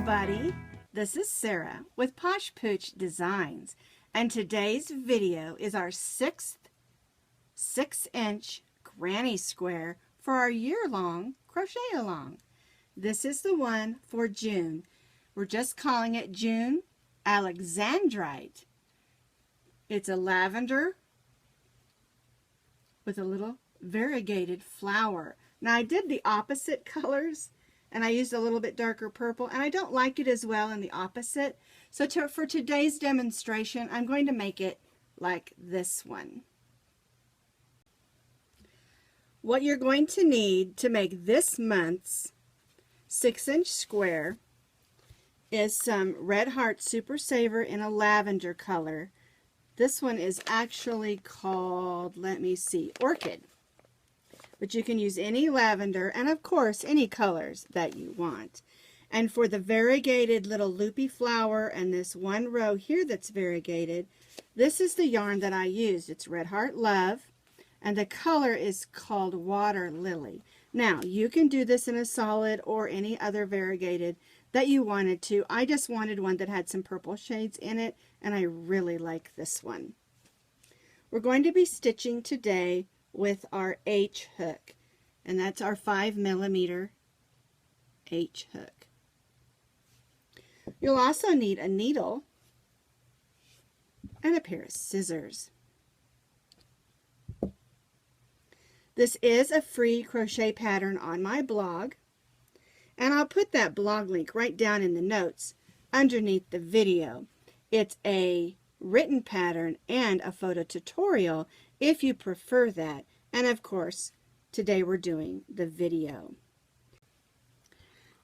everybody, this is Sarah with Posh Pooch Designs, and today's video is our 6th 6-inch granny square for our year-long Crochet Along. This is the one for June. We're just calling it June Alexandrite. It's a lavender with a little variegated flower. Now I did the opposite colors, and I used a little bit darker purple, and I don't like it as well in the opposite. So for today's demonstration, I'm going to make it like this one. What you're going to need to make this month's 6-inch square is some Red Heart Super Saver in a lavender color. This one is actually called, let me see, Orchid. But you can use any lavender and of course any colors that you want. And for the variegated little loopy flower and this one row here that's variegated, this is the yarn that I used. It's Red Heart Love, and the color is called Water Lily. Now you can do this in a solid or any other variegated that you wanted to. I just wanted one that had some purple shades in it, and I really like this one. We're going to be stitching today with our H hook, and that's our 5mm H hook. You'll also need a needle and a pair of scissors. This is a free crochet pattern on my blog, and I'll put that blog link right down in the notes underneath the video. It's a written pattern and a photo tutorial if you prefer that. And of course, today we're doing the video.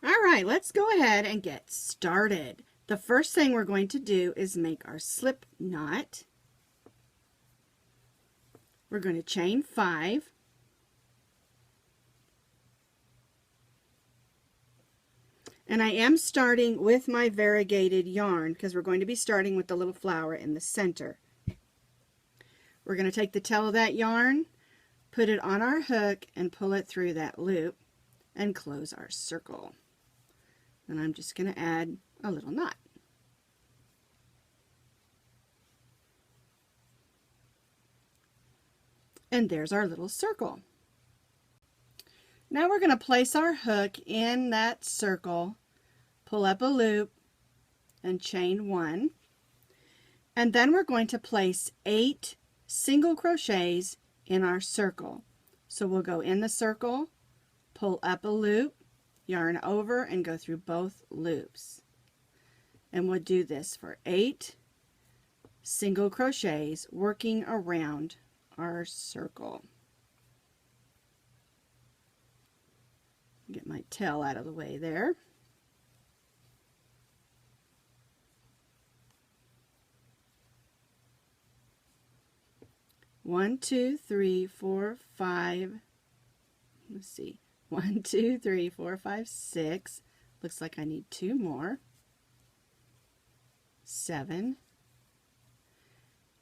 All right, let's go ahead and get started. The first thing we're going to do is make our slip knot. We're going to chain 5. And I am starting with my variegated yarn because we're going to be starting with the little flower in the center. We're going to take the tail of that yarn, put it on our hook, and pull it through that loop and close our circle. And I'm just going to add a little knot. And there's our little circle. Now we're going to place our hook in that circle, pull up a loop, and chain 1. And then we're going to place 8 single crochets in our circle. So we'll go in the circle, pull up a loop, yarn over, and go through both loops. And we'll do this for 8 single crochets working around our circle. Get my tail out of the way there. One, two, three, four, 5. Let's see. 1, 2, 3, 4, 5, 6. Looks like I need 2 more. 7,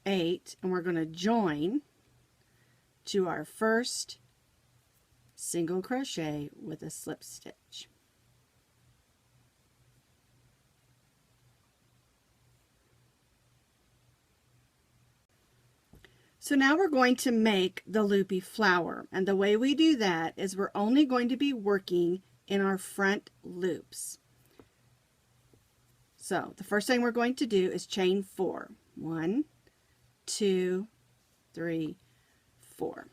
8, and we're going to join to our first single crochet with a slip stitch. So now we're going to make the loopy flower, and the way we do that is we're only going to be working in our front loops. So the first thing we're going to do is chain 4. 1, 2, 3, 4.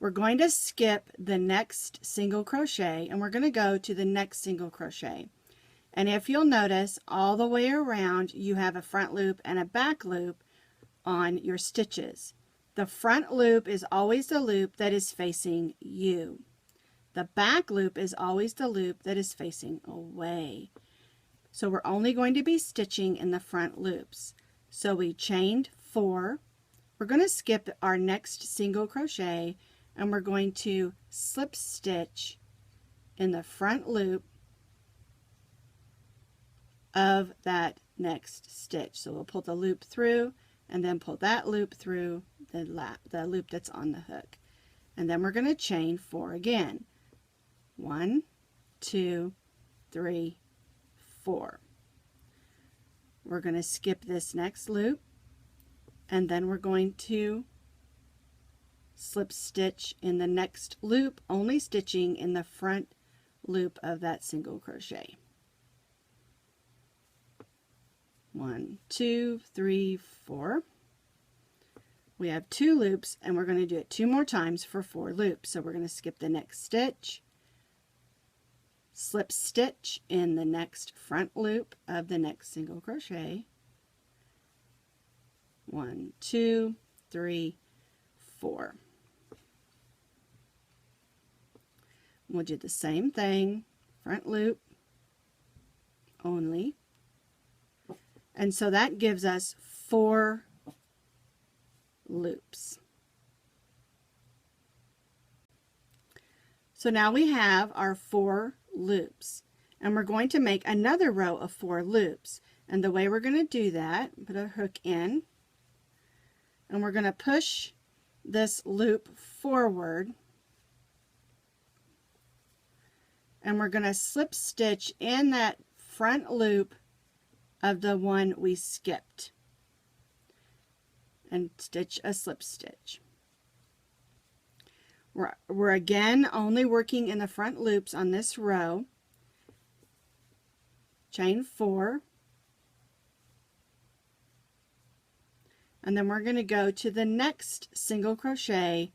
We're going to skip the next single crochet, and we're going to go to the next single crochet. And if you'll notice, all the way around you have a front loop and a back loop on your stitches. The front loop is always the loop that is facing you. The back loop is always the loop that is facing away. So we're only going to be stitching in the front loops. So we chained 4. We're going to skip our next single crochet, and we're going to slip stitch in the front loop of that next stitch. So we'll pull the loop through and then pull that loop through the loop that's on the hook. And then we're going to chain 4 again. 1, 2, 3, 4. We're going to skip this next loop, and then we're going to slip stitch in the next loop, only stitching in the front loop of that single crochet. 1, 2, 3, 4. We have 2 loops, and we're going to do it 2 more times for 4 loops. So we're going to skip the next stitch, slip stitch in the next front loop of the next single crochet. 1, 2, 3, 4. We'll do the same thing, front loop only. And so that gives us 4 loops. So now we have our 4 loops, and we're going to make another row of 4 loops. And the way we're going to do that, put a hook in, and we're going to push this loop forward, and we're going to slip stitch in that front loop of the one we skipped and stitch a slip stitch. We're again only working in the front loops on this row. Chain 4, and then we're going to go to the next single crochet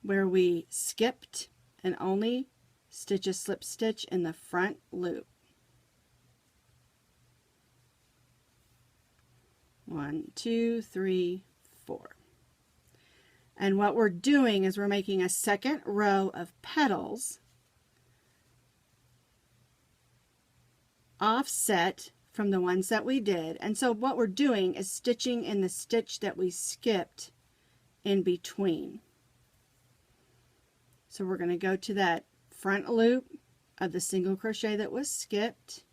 where we skipped and only stitch a slip stitch in the front loop. 1, 2, 3, 4. And what we're doing is we're making a second row of petals offset from the ones that we did. And so what we're doing is stitching in the stitch that we skipped in between. So we're going to go to that front loop of the single crochet that was skipped.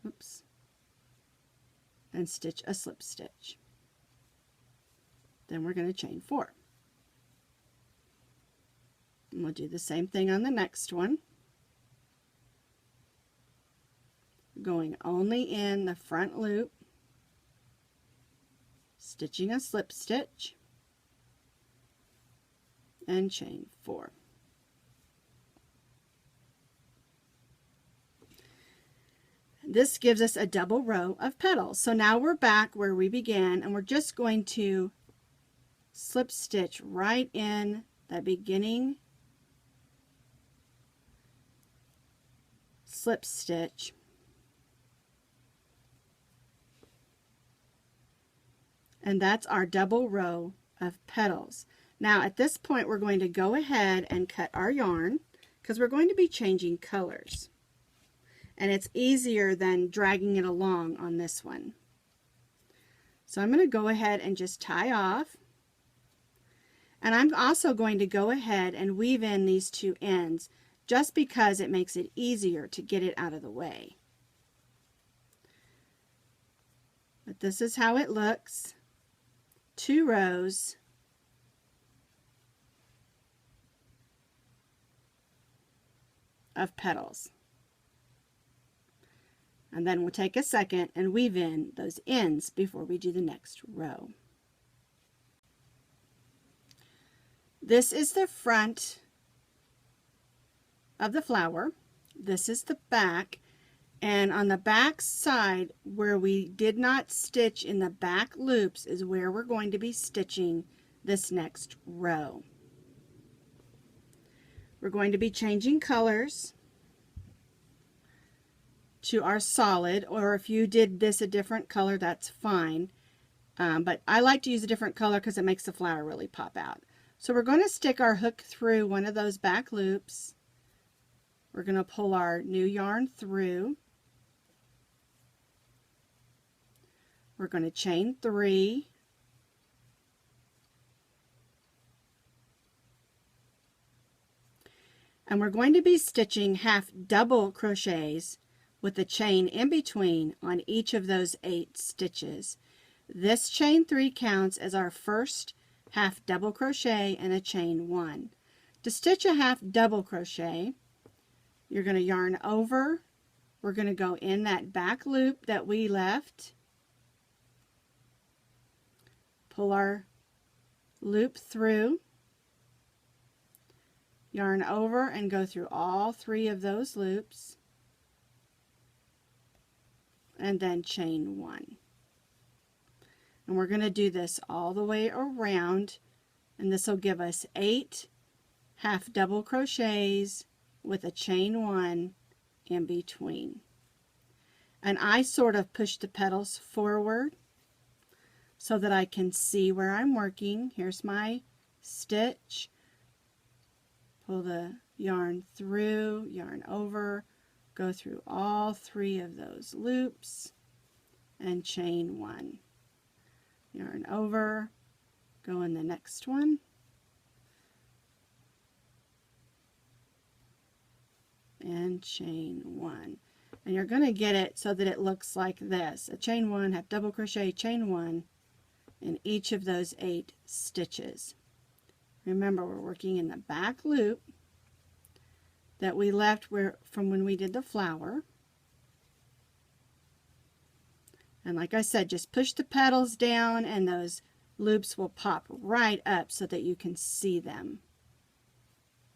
Oops. And stitch a slip stitch. Then we're going to chain 4. And we'll do the same thing on the next one. Going only in the front loop, stitching a slip stitch, and chain 4. This gives us a double row of petals. So now we're back where we began, and we're just going to slip stitch right in that beginning slip stitch, and that's our double row of petals. Now at this point we're going to go ahead and cut our yarn because we're going to be changing colors, and it's easier than dragging it along on this one. So I'm going to go ahead and just tie off, and I'm also going to go ahead and weave in these 2 ends just because it makes it easier to get it out of the way. But this is how it looks. 2 rows of petals. And then we'll take a second and weave in those ends before we do the next row. This is the front of the flower. This is the back, and on the back side where we did not stitch in the back loops is where we're going to be stitching this next row. We're going to be changing colors to our solid, or if you did this a different color, that's fine, but I like to use a different color because it makes the flower really pop out. So we're going to stick our hook through one of those back loops. We're going to pull our new yarn through. We're going to chain 3. And we're going to be stitching half double crochets with a chain in between on each of those 8 stitches. This chain 3 counts as our first half double crochet and a chain 1. To stitch a half double crochet, You're going to yarn over. We're going to go in that back loop that we left. Pull our loop through. Yarn over and go through all 3 of those loops. And then chain 1. And we're going to do this all the way around, and this will give us 8 half double crochets with a chain 1 in between. And I sort of push the petals forward so that I can see where I'm working. Here's my stitch. Pull the yarn through, yarn over, go through all 3 of those loops and chain 1. Yarn over, go in the next one, and chain 1. And you're going to get it so that it looks like this: a chain 1, half double crochet, chain 1 in each of those 8 stitches. Remember, we're working in the back loop that we left from when we did the flower. And like I said, just push the petals down and those loops will pop right up so that you can see them.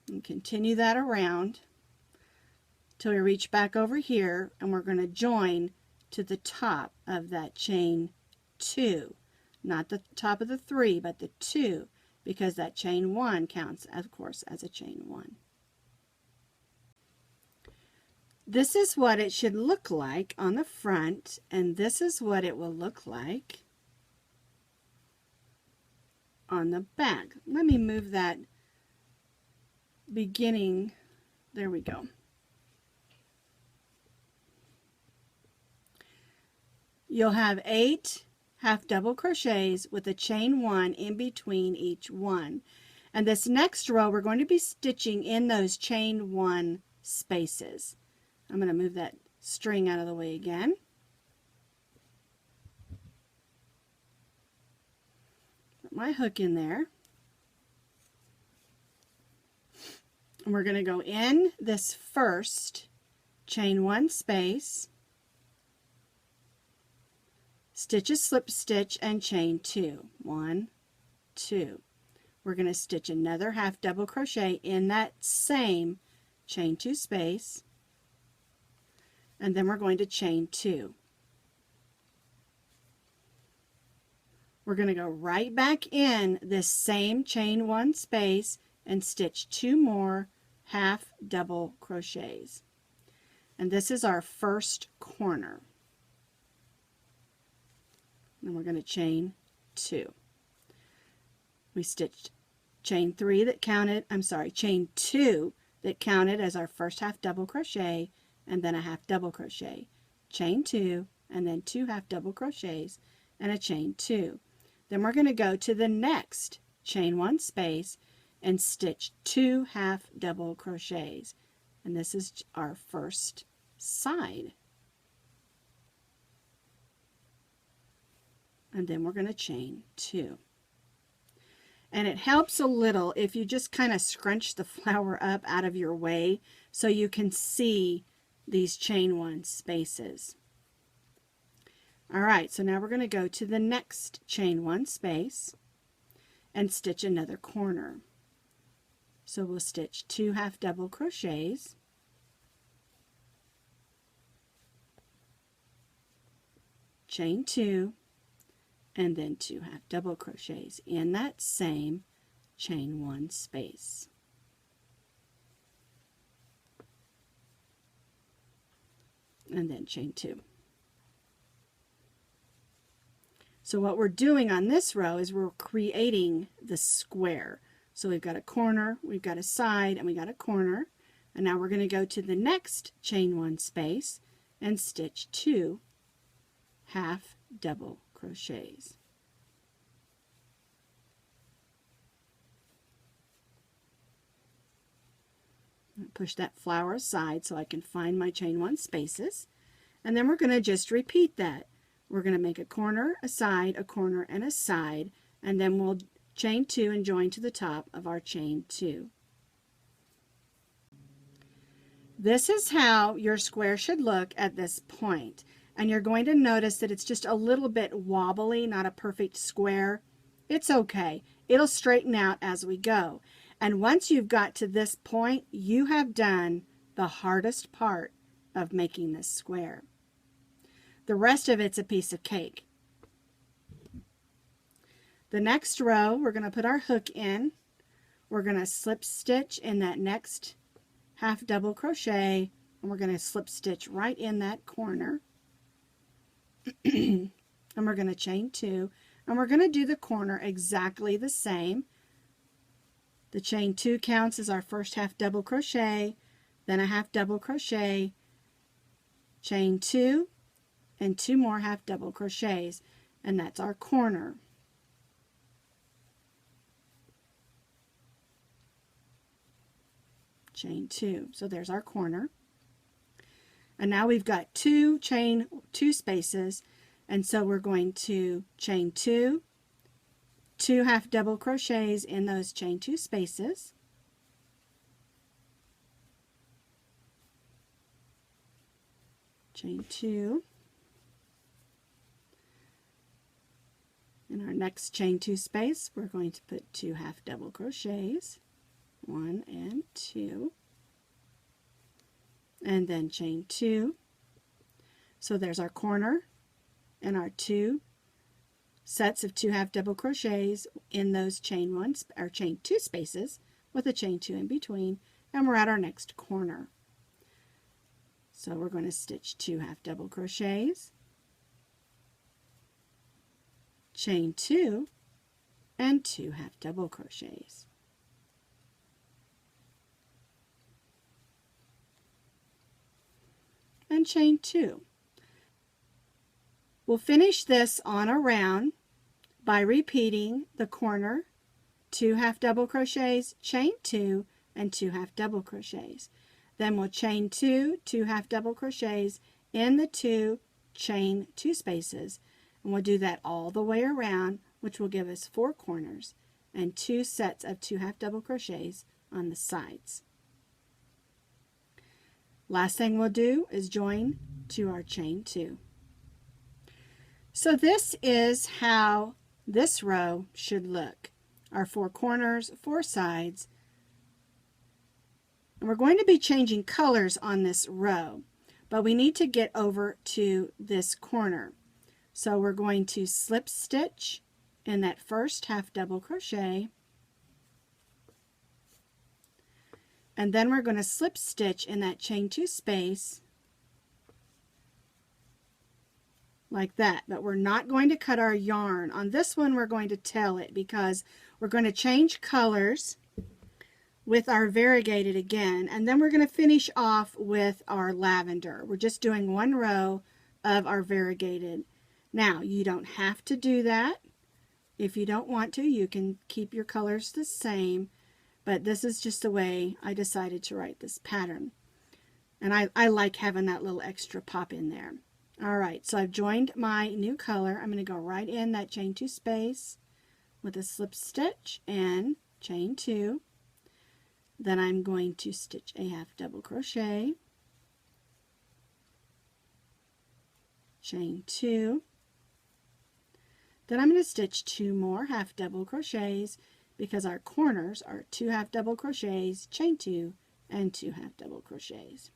And continue that around till we reach back over here, and we're going to join to the top of that chain 2. Not the top of the 3, but the 2, because that chain 1 counts, of course, as a chain 1. This is what it should look like on the front, and this is what it will look like on the back. Let me move that beginning. There we go. You'll have 8 half double crochets with a chain 1 in between each one. And this next row, we're going to be stitching in those chain 1 spaces. I'm going to move that string out of the way again. Put my hook in there. And we're going to go in this first chain 1 space, stitch a slip stitch, and chain 2. 1, 2. We're going to stitch another half double crochet in that same chain 2 space, and then we're going to chain 2. We're going to go right back in this same chain 1 space and stitch 2 more half double crochets. And this is our first corner. And we're going to chain 2. We stitched chain 3 that counted, chain 2 that counted as our first half double crochet, and then a half double crochet, chain 2, and then 2 half double crochets and a chain 2. Then we're going to go to the next chain 1 space and stitch 2 half double crochets, and this is our first side. And then we're going to chain 2. And it helps a little if you just kind of scrunch the flower up out of your way so you can see these chain 1 spaces. Alright, so now we're going to go to the next chain 1 space and stitch another corner. So we'll stitch 2 half double crochets, chain 2, and then 2 half double crochets in that same chain 1 space. And then chain 2. So what we're doing on this row is we're creating the square. So we've got a corner, we've got a side, and we got a corner. And now we're going to go to the next chain 1 space and stitch 2 half double crochets. Push that flower aside so I can find my chain 1 spaces, and then we're going to just repeat that. We're going to make a corner, a side, a corner, and a side, and then we'll chain 2 and join to the top of our chain 2. This is how your square should look at this point. And you're going to notice that it's just a little bit wobbly, not a perfect square. It's okay. It'll straighten out as we go. And once you've got to this point, you have done the hardest part of making this square. The rest of it's a piece of cake. The next row, we're going to put our hook in. We're going to slip stitch in that next half double crochet, and we're going to slip stitch right in that corner. And we're going to chain 2, and we're going to do the corner exactly the same. The chain 2 counts as our first half double crochet, then a half double crochet, chain 2, and 2 more half double crochets, and that's our corner. Chain 2. So there's our corner. And now we've got 2 chain 2 spaces, and so we're going to chain 2, 2 half double crochets in those chain 2 spaces. Chain 2. In our next chain 2 space, we're going to put 2 half double crochets, 1 and 2, and then chain 2. So there's our corner and our 2 sets of 2 half double crochets in those chain 2 spaces with a chain 2 in between, and we're at our next corner. So we're going to stitch 2 half double crochets, chain 2, and 2 half double crochets. And chain 2. We'll finish this on a round by repeating the corner, 2 half double crochets, chain 2, and 2 half double crochets. Then we'll chain 2, 2 half double crochets in the 2 chain 2 spaces, and we'll do that all the way around, which will give us 4 corners and 2 sets of 2 half double crochets on the sides. Last thing we'll do is join to our chain 2. So this is how this row should look. Our 4 corners, 4 sides. And we're going to be changing colors on this row, but we need to get over to this corner. So we're going to slip stitch in that first half double crochet, and then we're going to slip stitch in that chain 2 space like that. But we're not going to cut our yarn. On this one we're going to tail it because we're going to change colors with our variegated again, and then we're going to finish off with our lavender. We're just doing 1 row of our variegated. Now you don't have to do that. If you don't want to, you can keep your colors the same, but this is just the way I decided to write this pattern. And I like having that little extra pop in there. Alright, so I've joined my new color. I'm going to go right in that chain 2 space with a slip stitch and chain 2. Then I'm going to stitch a half double crochet, chain 2. Then I'm going to stitch 2 more half double crochets because our corners are 2 half double crochets, chain 2, and 2 half double crochets.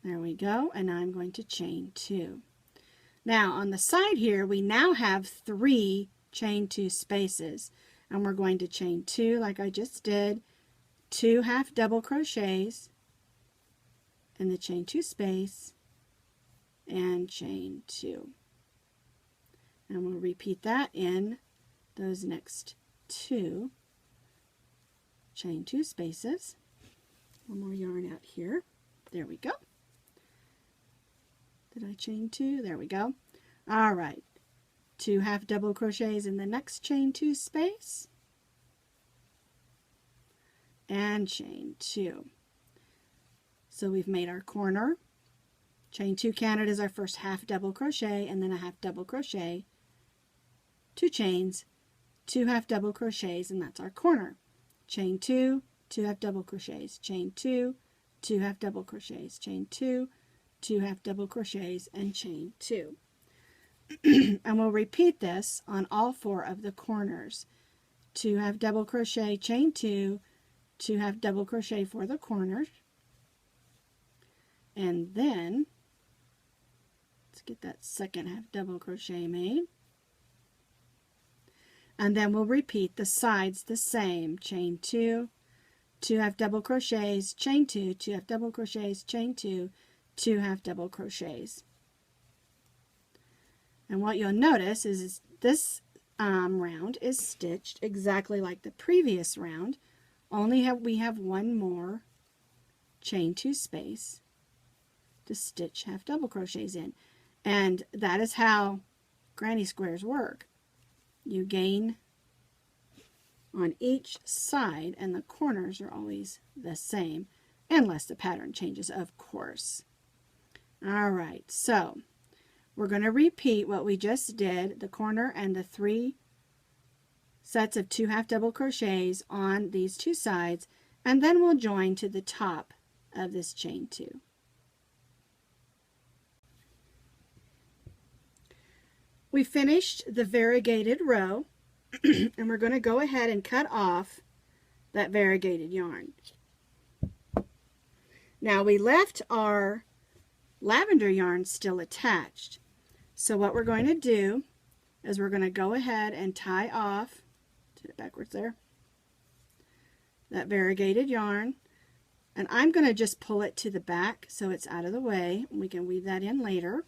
There we go, and now I'm going to chain 2. Now on the side here we now have 3 chain 2 spaces, and we're going to chain 2 like I just did, 2 half double crochets in the chain 2 space, and chain 2. And we'll repeat that in those next 2 chain 2 spaces. 1 more yarn out here. There we go. Did I chain 2? There we go. All right. 2 half double crochets in the next chain 2 space, and chain 2. So we've made our corner. Chain 2 counted as our first half double crochet, and then a half double crochet, 2 chains, 2 half double crochets, and that's our corner. Chain 2, 2 half double crochets, chain 2, 2 half double crochets, chain 2, 2 half double crochets, and chain 2. And we'll repeat this on all 4 of the corners. 2 half double crochet, chain 2, 2 half double crochet for the corners, and then let's get that second half double crochet made, and then we'll repeat the sides the same. Chain 2, 2 half double crochets, chain 2, 2 half double crochets, chain 2, 2 half double crochets. And what you'll notice is this round is stitched exactly like the previous round, only we have one more chain 2 space to stitch half double crochets in. And that is how granny squares work. You gain on each side, and the corners are always the same, unless the pattern changes, of course. All right, so we're going to repeat what we just did, the corner and the 3 sets of 2 half double crochets on these 2 sides, and then we'll join to the top of this chain 2. We finished the variegated row, and we're going to go ahead and cut off that variegated yarn. Now we left our lavender yarn still attached. So what we're going to do is we're going to go ahead and tie off, did it backwards there, that variegated yarn, and I'm going to just pull it to the back so it's out of the way. We can weave that in later.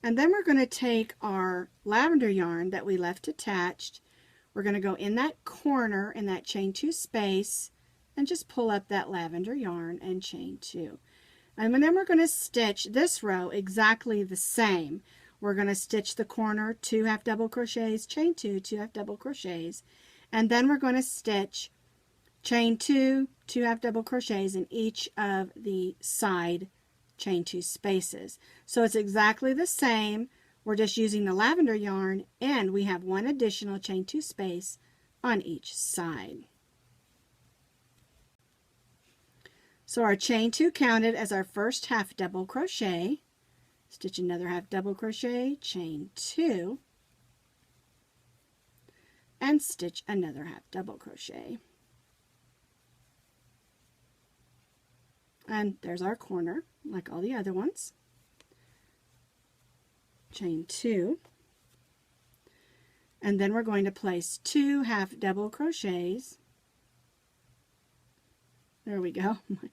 And then we're going to take our lavender yarn that we left attached, we're going to go in that corner in that chain 2 space and just pull up that lavender yarn and chain 2. And then we're going to stitch this row exactly the same. We're going to stitch the corner, 2 half double crochets, chain 2, 2 half double crochets, and then we're going to stitch chain 2, 2 half double crochets in each of the side chain 2 spaces. So it's exactly the same. We're just using the lavender yarn, and we have one additional chain 2 space on each side. So our chain 2 counted as our first half double crochet. Stitch another half double crochet, chain 2, and stitch another half double crochet. And there's our corner, like all the other ones. Chain 2, and then we're going to place 2 half double crochets. There we go. My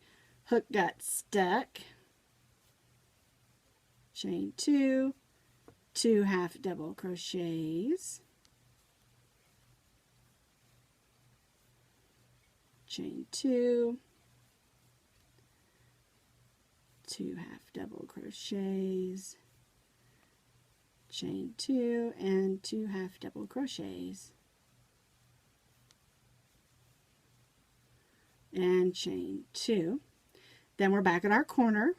hook got stuck. Chain 2, 2 half double crochets, chain 2, 2 half double crochets, chain 2, and 2 half double crochets, and chain 2. Then we're back at our corner.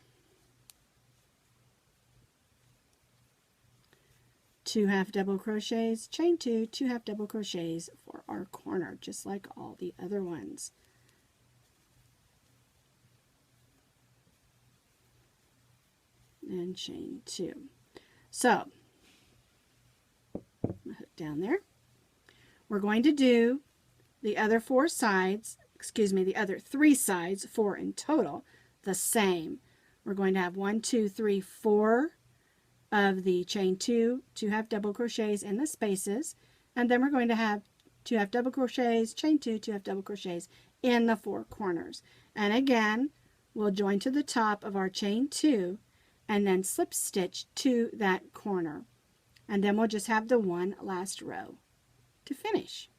2 half double crochets, chain 2, 2 half double crochets for our corner, just like all the other ones. And chain 2. So, hook down there. We're going to do the other 4 sides, the other 3 sides, 4 in total, the same. We're going to have 1, 2, 3, 4 of the chain 2, 2 half double crochets in the spaces, and then we're going to have 2 half double crochets, chain 2, 2 half double crochets in the 4 corners. And again, we'll join to the top of our chain 2 and then slip stitch to that corner. And then we'll just have the one last row to finish.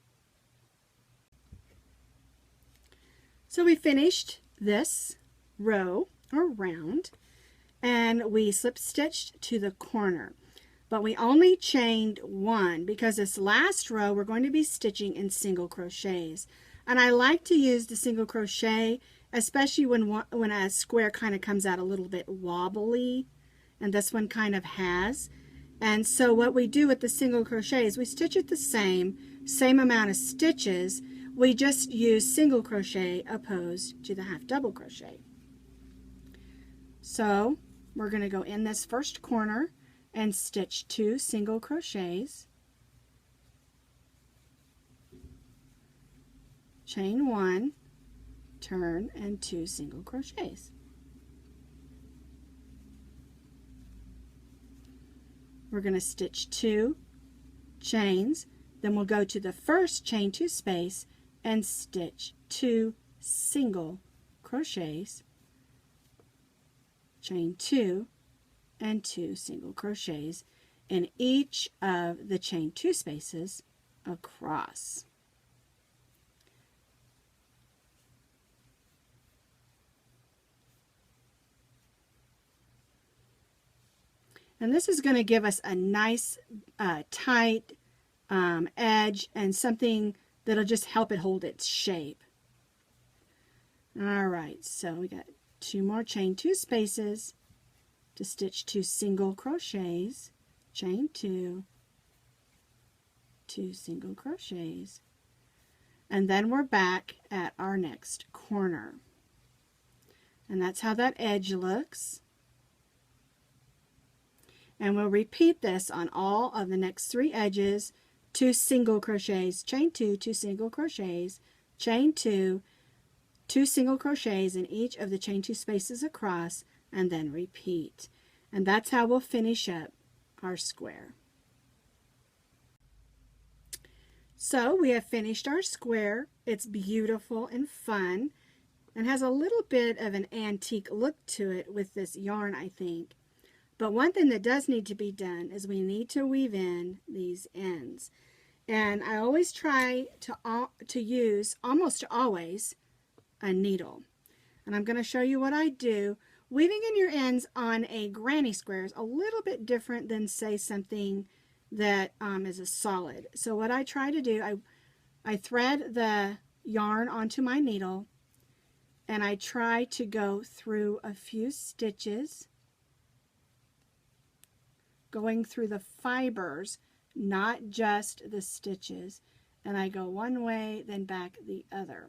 So we finished this row or round, and we slip stitched to the corner, but we only chained 1 because this last row we're going to be stitching in single crochets. And I like to use the single crochet, especially when a square kind of comes out a little bit wobbly, and this one kind of has. And so what we do with the single crochet is we stitch it the same amount of stitches, we just use single crochet opposed to the half double crochet. So we're going to go in this first corner and stitch 2 single crochets, chain 1, turn, and 2 single crochets. We're going to stitch 2 chains, then we'll go to the first chain 2 space and stitch 2 single crochets, chain 2, and 2 single crochets in each of the chain 2 spaces across. And this is going to give us a nice tight edge and something that'll just help it hold its shape. Alright, so we got 2 more chain 2 spaces to stitch 2 single crochets, chain 2, 2 single crochets, and then we're back at our next corner. And that's how that edge looks. And we'll repeat this on all of the next 3 edges, 2 single crochets, chain 2, 2 single crochets, chain 2, 2 single crochets in each of the chain 2 spaces across, and then repeat. And that's how we'll finish up our square. So we have finished our square. It's beautiful and fun and has a little bit of an antique look to it with this yarn, I think. But one thing that does need to be done is we need to weave in these ends. And I always try to use, almost always, a needle. And I'm going to show you what I do. Weaving in your ends on a granny square is a little bit different than, say, something that is a solid. So what I try to do, I thread the yarn onto my needle and I try to go through a few stitches, going through the fibers, not just the stitches, and I go one way, then back the other.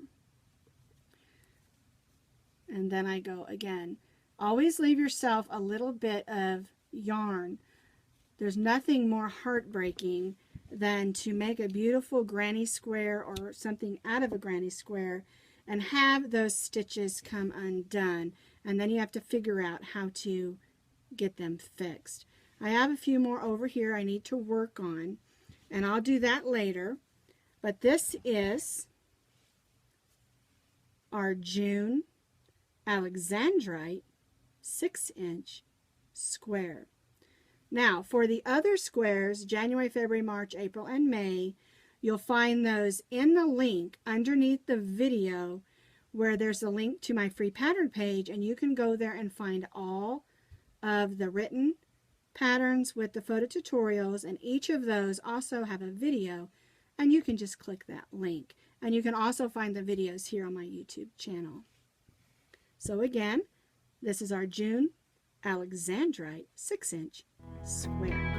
And then I go again. Always leave yourself a little bit of yarn. There's nothing more heartbreaking than to make a beautiful granny square or something out of a granny square and have those stitches come undone, and then you have to figure out how to get them fixed. I have a few more over here I need to work on, and I'll do that later. But this is our June Alexandrite 6-inch square. Now, for the other squares, January, February, March, April, and May, you'll find those in the link underneath the video where there's a link to my free pattern page, and you can go there and find all of the written patterns with the photo tutorials, and each of those also have a video, and you can just click that link. And you can also find the videos here on my YouTube channel. So again, this is our June Alexandrite 6-inch square.